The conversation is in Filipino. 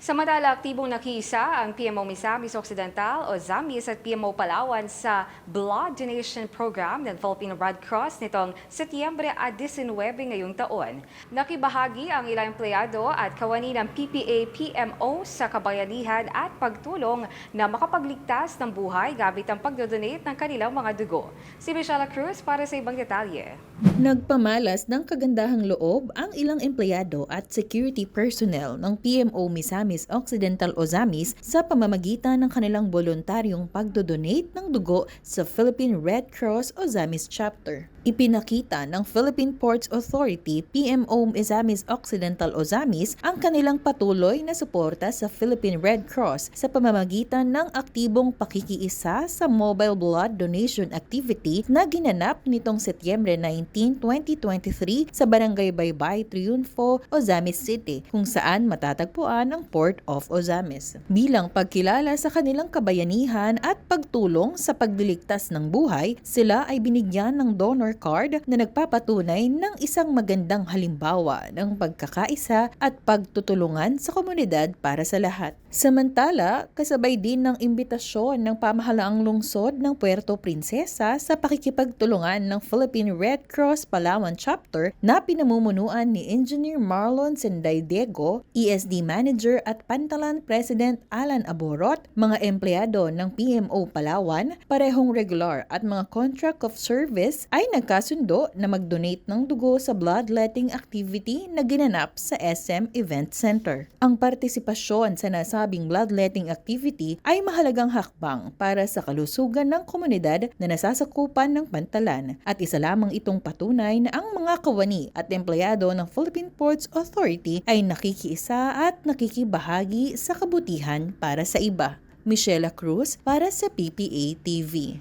Samantala, aktibong nakiisa ang PMO Misamis Occidental o ZAMIS at PMO Palawan sa Blood Donation Program ng Philippine Red Cross nitong Setyembre 19 ngayong taon. Nakibahagi ang ilang empleyado at kawani ng PPA-PMO sa kabayanihan at pagtulong na makapagligtas ng buhay gamit ang pagdodonate ng kanilang mga dugo. Si Michelle Cruz para sa ibang detalye. Nagpamalas ng kagandahang loob ang ilang empleyado at security personnel ng PMO Misamis Occidental o ZAMIS sa pamamagitan ng kanilang voluntaryong pagdodonate ng dugo sa Philippine Red Cross o ZAMIS chapter. Ipinakita ng Philippine Ports Authority PMO Misamis Occidental o ZAMIS ang kanilang patuloy na suporta sa Philippine Red Cross sa pamamagitan ng aktibong pakikiisa sa mobile blood donation activity na ginanap nitong Setyembre 19, 2023 sa Barangay Baybay, Triunfo, Ozamis City, kung saan matatagpuan ang Port of Ozamis. Bilang pagkilala sa kanilang kabayanihan at pagtulong sa pagliligtas ng buhay, sila ay binigyan ng donor card na nagpapatunay ng isang magandang halimbawa ng pagkakaisa at pagtutulungan sa komunidad para sa lahat. Samantala, kasabay din ng imbitasyon ng pamahalaang lungsod ng Puerto Princesa sa pakikipagtulungan ng Philippine Red Cross Palawan Chapter na pinamumunuan ni Engineer Marlon Sendai-Diego, ESD Manager at Pantalan President Alan Aborot, mga empleyado ng PMO Palawan, parehong regular at mga contract of service ay nagkasundo na mag-donate ng dugo sa bloodletting activity na ginanap sa SM Event Center. Ang partisipasyon sa nasabing bloodletting activity ay mahalagang hakbang para sa kalusugan ng komunidad na nasasakupan ng Pantalan at isa lamang itong patunay na ang mga kawani at empleyado ng Philippine Ports Authority ay nakikiisa at nakikibahagi sa kabutihan para sa iba. Michelle Cruz para sa PPA TV.